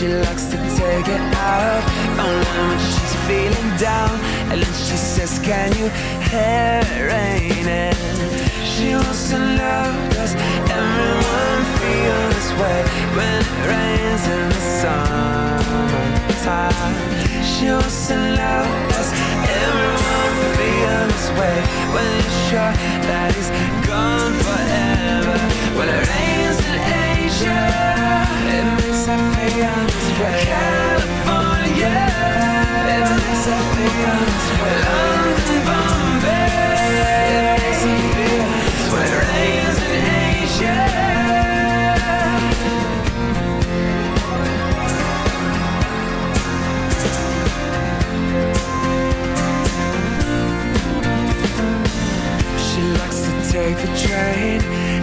She likes to take it out only when she's feeling down. And then she says, can you hear it raining? She wants to love, does everyone feel this way when it rains in the summertime? She wants to love, does everyone feel this way when you're sure that he's gone forever? When it rains in Asia, it makes her feel this way. California, it makes her feel this way. London, Bombay, it makes her feel this way. When it rains in Asia, she likes to take the train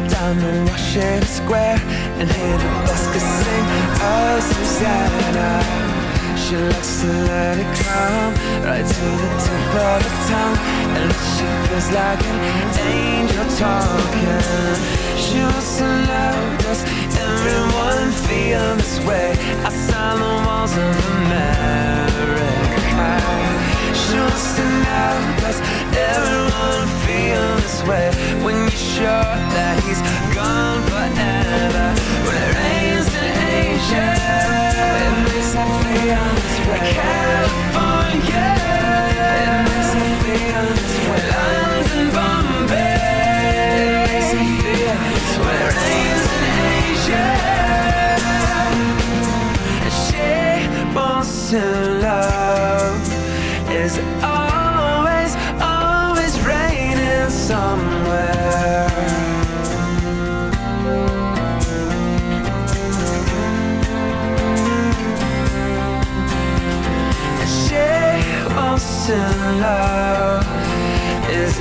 down to Washington Square and hear the buskers sing, oh Susanna. She likes to let it come right to the tip of her tongue, and she feels like an angel talking. She wants to love, does everyone feel this way outside the walls of America? She wants to know, does everyone feel this way when you're sure that he's gone forever? When it rains in Asia, it makes her feel this way. California, it makes her feel this way. London, Bombay, it makes her feel this way. When it rains in Asia, and she wants to love, is always, always raining somewhere. And she wants to love, is